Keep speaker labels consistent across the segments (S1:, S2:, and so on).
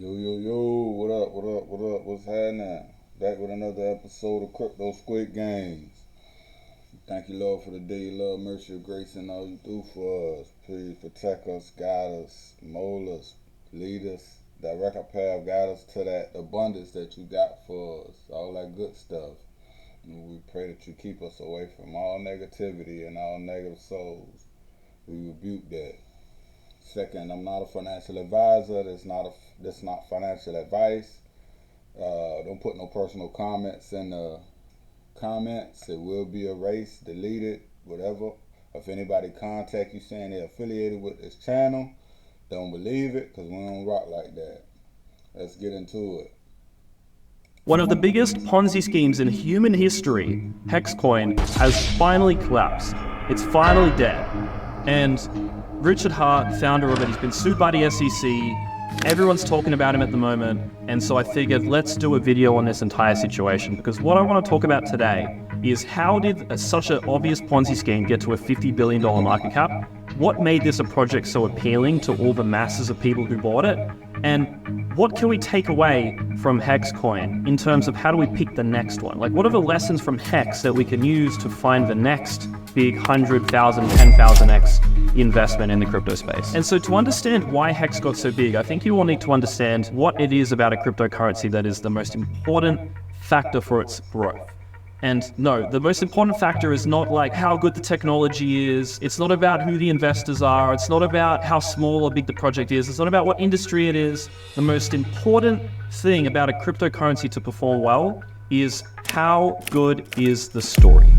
S1: What up, what's happening? Back with another episode of Crypto Squid Games. Thank you, Lord, for the day, love, mercy, grace, and all you do for us. Please protect us, guide us, mold us, lead us, direct our path, guide us to that abundance that you got for us, all that good stuff. And we pray that you keep us away from all negativity and all negative souls. We rebuke that. Second, I'm not a financial advisor. That's not financial advice. Don't put no personal comments in the comments. It will be erased, deleted, whatever. If anybody contact you saying they're affiliated with this channel, don't believe it, because we don't rock like that. Let's get into it.
S2: One of the biggest Ponzi schemes in human history, Hexcoin, has finally collapsed. It's finally dead. And Richard Heart, founder of it, he's been sued by the SEC. Everyone's talking about him at the moment. And so I figured, let's do a video on this entire situation, because what I want to talk about today is how did such an obvious Ponzi scheme get to a $50 billion market cap? What made this a project so appealing to all the masses of people who bought it? And what can we take away from Hexcoin in terms of how do we pick the next one? Like, what are the lessons from Hex that we can use to find the next big 100,000, 10,000x investment in the crypto space? And so to understand why Hex got so big, I think you all need to understand what it is about a cryptocurrency that is the most important factor for its growth. And no, the most important factor is not like how good the technology is. It's not about who the investors are. It's not about how small or big the project is. It's not about what industry it is. The most important thing about a cryptocurrency to perform well is how good is the story.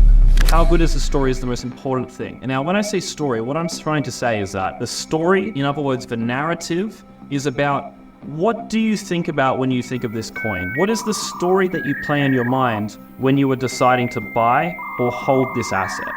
S2: How good is the story is the most important thing. And now when I say story, what I'm trying to say is that the story, in other words, the narrative, is about what do you think about when you think of this coin? What is the story that you play in your mind when you are deciding to buy or hold this asset?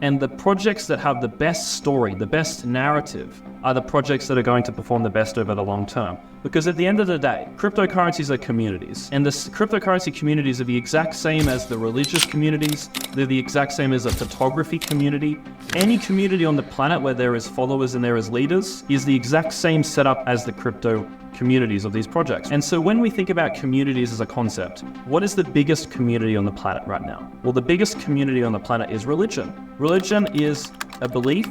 S2: And the projects that have the best story, the best narrative, are the projects that are going to perform the best over the long term. Because at the end of the day, cryptocurrencies are communities. And the cryptocurrency communities are the exact same as the religious communities. They're the exact same as a photography community. Any community on the planet where there is followers and there is leaders is the exact same setup as the crypto communities of these projects. And so when we think about communities as a concept, what is the biggest community on the planet right now? Well, the biggest community on the planet is religion. Religion is a belief,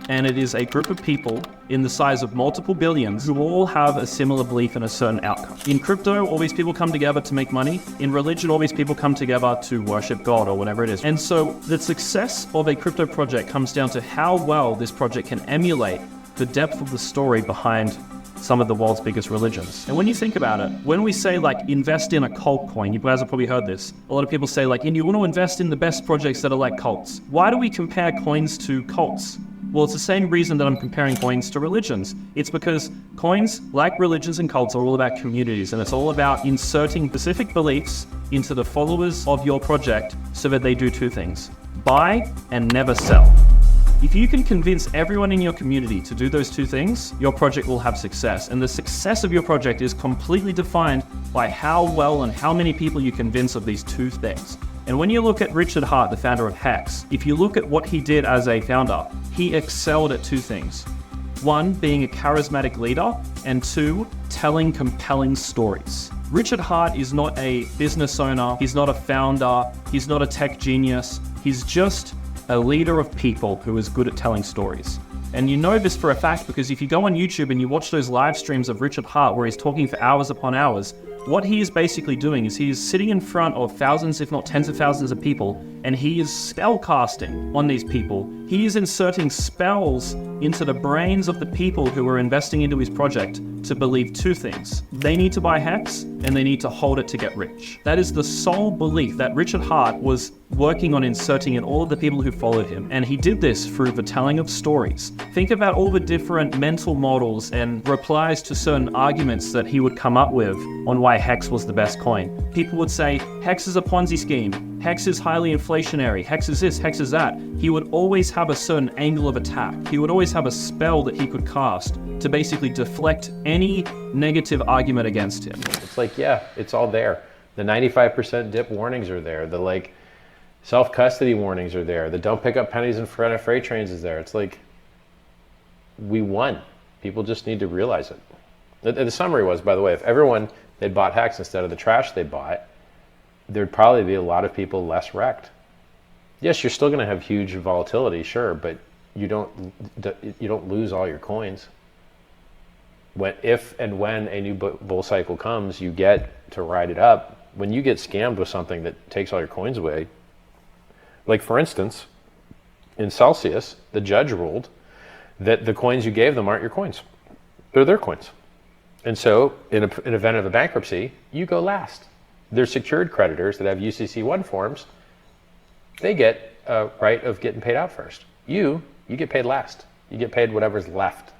S2: and it is a group of people in the size of multiple billions who all have a similar belief in a certain outcome. In crypto, all these people come together to make money. In religion, all these people come together to worship God or whatever it is. And so the success of a crypto project comes down to how well this project can emulate the depth of the story behind some of the world's biggest religions. And when you think about it, when we say like invest in a cult coin, you guys have probably heard this. A lot of people say like, and you want to invest in the best projects that are like cults. Why do we compare coins to cults? Well, it's the same reason that I'm comparing coins to religions. It's because coins, like religions and cults, are all about communities, and it's all about inserting specific beliefs into the followers of your project so that they do two things: buy and never sell. If you can convince everyone in your community to do those two things, your project will have success. And the success of your project is completely defined by how well and how many people you convince of these two things. And when you look at Richard Heart, the founder of Hex, if you look at what he did as a founder, he excelled at two things. One, being a charismatic leader, and two, telling compelling stories. Richard Heart is not a business owner, he's not a founder, he's not a tech genius, he's just a leader of people who is good at telling stories. And you know this for a fact because if you go on YouTube and you watch those live streams of Richard Heart where he's talking for hours upon hours, what he is basically doing is he is sitting in front of thousands, if not tens of thousands of people, and he is spell casting on these people. He is inserting spells into the brains of the people who are investing into his project to believe two things. They need to buy Hex and they need to hold it to get rich. That is the sole belief that Richard Heart was working on inserting in all of the people who followed him. And he did this through the telling of stories. Think about all the different mental models and replies to certain arguments that he would come up with on why Hex was the best coin. People would say, Hex is a Ponzi scheme. Hex is highly inflationary. Hex is this, Hex is that. He would always have a certain angle of attack. He would always have a spell that he could cast to basically deflect any negative argument against him.
S3: It's like, yeah, it's all there. The 95% dip warnings are there. The like self-custody warnings are there. The don't pick up pennies in front of freight trains is there. It's like, we won. People just need to realize it. The summary was, by the way, if everyone they'd bought Hex instead of the trash they bought, there'd probably be a lot of people less wrecked. Yes, you're still going to have huge volatility, sure, but you don't lose all your coins. If and when a new bull cycle comes, you get to ride it up. When you get scammed with something that takes all your coins away, like for instance, in Celsius, the judge ruled that the coins you gave them aren't your coins. They're their coins. And so in an event of a bankruptcy, you go last. They're secured creditors that have UCC1 forms. They get a right of getting paid out first. You get paid last. You get paid whatever's left.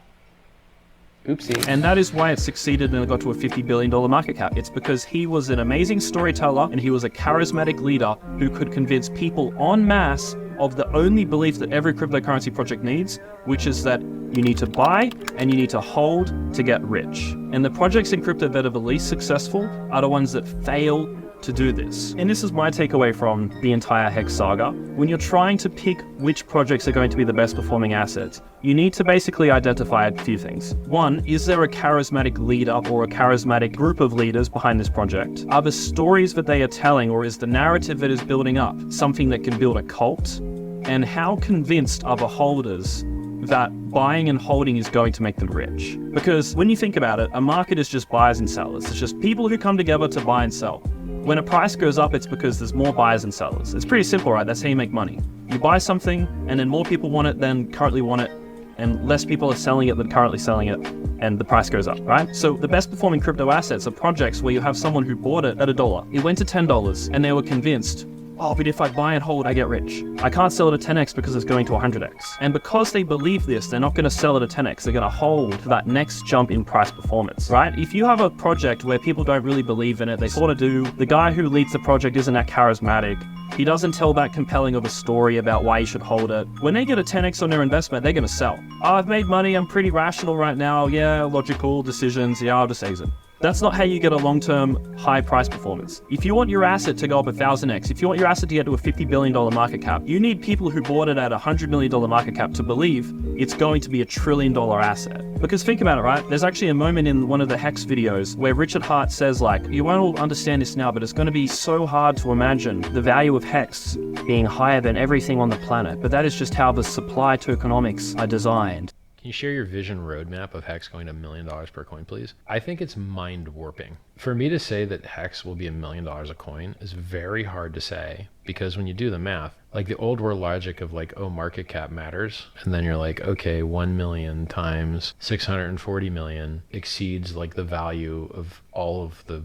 S3: Oopsie.
S2: And that is why it succeeded and it got to a $50 billion market cap. It's because he was an amazing storyteller and he was a charismatic leader who could convince people en masse of the only belief that every cryptocurrency project needs, which is that you need to buy and you need to hold to get rich. And the projects in crypto that are the least successful are the ones that fail to do this. And this is my takeaway from the entire Hex saga. When you're trying to pick which projects are going to be the best performing assets, you need to basically identify a few things. One, is there a charismatic leader or a charismatic group of leaders behind this project? Are the stories that they are telling, or is the narrative that is building up something that can build a cult? And how convinced are the holders that buying and holding is going to make them rich? Because when you think about it, a market is just buyers and sellers. It's just people who come together to buy and sell. When a price goes up, it's because there's more buyers and sellers. It's pretty simple, right? That's how you make money. You buy something, and then more people want it than currently want it, and less people are selling it than currently selling it, and the price goes up, right? So the best performing crypto assets are projects where you have someone who bought it at $1. It went to $10, and they were convinced, oh, but if I buy and hold, I get rich. I can't sell it at 10x because it's going to 100x. And because they believe this, they're not going to sell it at 10x. They're going to hold that next jump in price performance, right? If you have a project where people don't really believe in it, they sort of do, the guy who leads the project isn't that charismatic, he doesn't tell that compelling of a story about why you should hold it. When they get a 10x on their investment, they're going to sell. Oh, I've made money, I'm pretty rational right now. Yeah, logical decisions. Yeah, I'll just exit. That's not how you get a long-term high price performance. If you want your asset to go up 1,000x, if you want your asset to get to a $50 billion market cap, you need people who bought it at a $100 million market cap to believe it's going to be a $1 trillion asset. Because think about it, right? There's actually a moment in one of the Hex videos where Richard Hart says, like, you won't all understand this now, but it's going to be so hard to imagine the value of Hex being higher than everything on the planet. But that is just how the supply tokenomics are designed.
S3: Can you share your vision roadmap of Hex going to $1 million per coin, please? I think it's mind warping. For me to say that Hex will be $1 million a coin is very hard to say, because when you do the math, like the old world logic of like, oh, market cap matters. And then you're like, okay, 1 million times 640 million exceeds like the value of all of the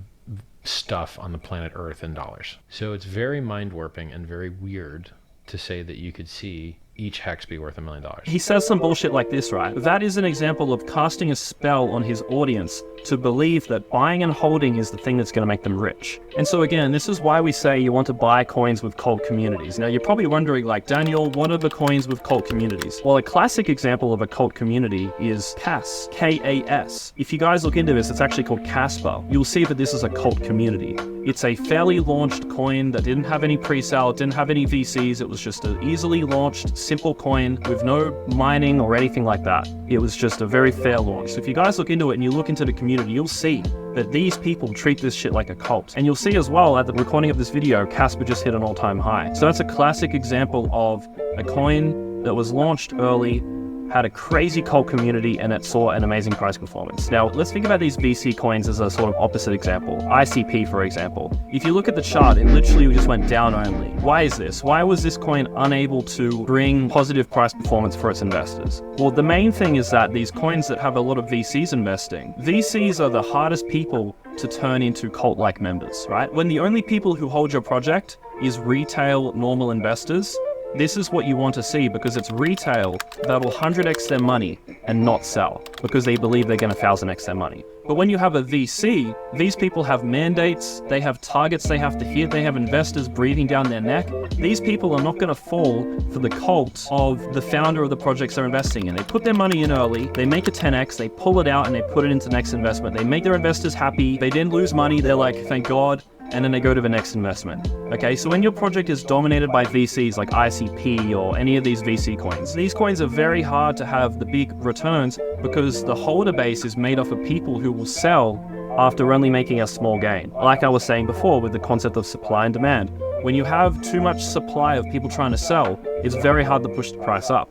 S3: stuff on the planet Earth in dollars. So it's very mind warping and very weird to say that you could see each Hex be worth $1 million.
S2: He says some bullshit like this, right? That is an example of casting a spell on his audience to believe that buying and holding is the thing that's going to make them rich. And so again, this is why we say you want to buy coins with cult communities. Now you're probably wondering, like, Daniel, what are the coins with cult communities? Well, a classic example of a cult community is CAS, K-A-S. If you guys look into this, it's actually called Casper. You'll see that this is a cult community. It's a fairly launched coin that didn't have any pre-sale, didn't have any VCs. It was just an easily launched, simple coin with no mining or anything like that. It was just a very fair launch. So if you guys look into it and you look into the community, you'll see that these people treat this shit like a cult. And you'll see as well at the recording of this video, Casper just hit an all-time high. So that's a classic example of a coin that was launched early, had a crazy cult community, and it saw an amazing price performance. Now, let's think about these VC coins as a sort of opposite example. ICP, for example. If you look at the chart, it literally just went down only. Why is this? Why was this coin unable to bring positive price performance for its investors? Well, the main thing is that these coins that have a lot of VCs investing, VCs are the hardest people to turn into cult-like members, right? When the only people who hold your project is retail normal investors, this is what you want to see, because it's retail that'll 100x their money and not sell because they believe they're going to 1000x their money. But when you have a VC, these people have mandates, they have targets they have to hit, they have investors breathing down their neck. These people are not going to fall for the cult of the founder of the projects they're investing in. They put their money in early, they make a 10x, they pull it out and they put it into the next investment. They make their investors happy, they then lose money, they're like, thank God, and then they go to the next investment. Okay, so when your project is dominated by VCs like ICP or any of these VC coins, these coins are very hard to have the big returns because the holder base is made up of people who will sell after only making a small gain. Like I was saying before with the concept of supply and demand. When you have too much supply of people trying to sell, it's very hard to push the price up.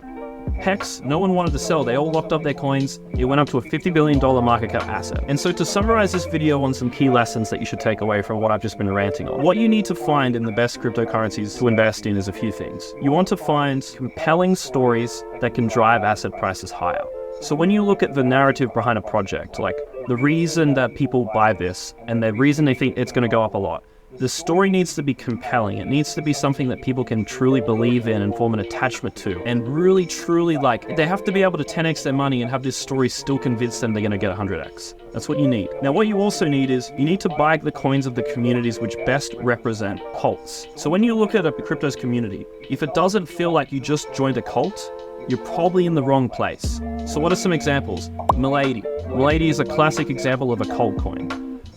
S2: Hex, no one wanted to sell, they all locked up their coins, it went up to a $50 billion market cap asset. And so to summarize this video on some key lessons that you should take away from what I've just been ranting on, what you need to find in the best cryptocurrencies to invest in is a few things. You want to find compelling stories that can drive asset prices higher. So when you look at the narrative behind a project, like the reason that people buy this and the reason they think it's going to go up a lot, the story needs to be compelling. It needs to be something that people can truly believe in and form an attachment to. And really, truly, like, they have to be able to 10x their money and have this story still convince them they're going to get 100x. That's what you need. Now, what you also need is you need to buy the coins of the communities which best represent cults. So when you look at a crypto's community, if it doesn't feel like you just joined a cult, you're probably in the wrong place. So what are some examples? Milady. Milady is a classic example of a cult coin.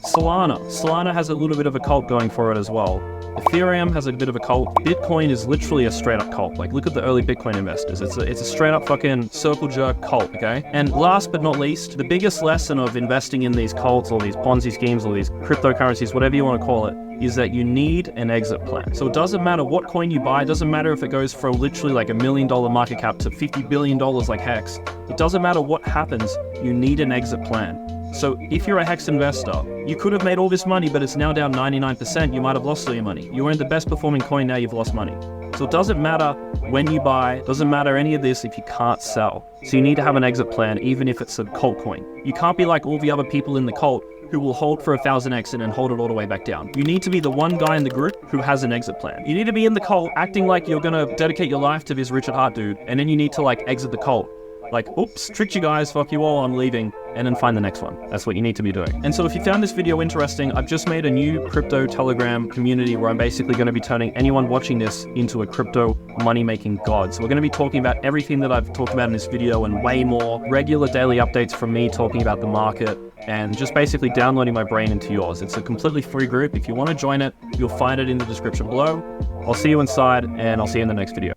S2: Solana has a little bit of a cult going for it as well. Ethereum has a bit of a cult. Bitcoin is literally a straight up cult. Like, look at the early Bitcoin investors. It's a straight up fucking circle jerk cult, okay? And last but not least, the biggest lesson of investing in these cults or these Ponzi schemes or these cryptocurrencies, whatever you want to call it, is that you need an exit plan. So it doesn't matter what coin you buy, it doesn't matter if it goes from literally like $1 million market cap to $50 billion like Hex. It doesn't matter what happens, you need an exit plan. So if you're a Hex investor, you could have made all this money, but it's now down 99%, you might have lost all your money. You owned the best performing coin, now you've lost money. So it doesn't matter when you buy, doesn't matter any of this if you can't sell. So you need to have an exit plan, even if it's a cult coin. You can't be like all the other people in the cult who will hold for 1,000x and then hold it all the way back down. You need to be the one guy in the group who has an exit plan. You need to be in the cult acting like you're gonna dedicate your life to this Richard Heart dude, and then you need to like exit the cult. Like, oops, tricked you guys, fuck you all, I'm leaving, and then find the next one. That's what you need to be doing. And so if you found this video interesting, I've just made a new crypto Telegram community where I'm basically going to be turning anyone watching this into a crypto money-making god. So we're going to be talking about everything that I've talked about in this video and way more. Regular daily updates from me talking about the market and just basically downloading my brain into yours. It's a completely free group. If you want to join it, you'll find it in the description below. I'll see you inside, and I'll see you in the next video.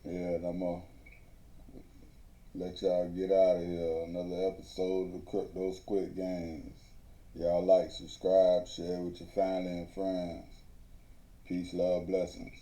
S1: Yeah, I'm gonna let y'all get out of here. Another episode of Crypto Squid Games. Y'all like, subscribe, share with your family and friends. Peace, love, blessings.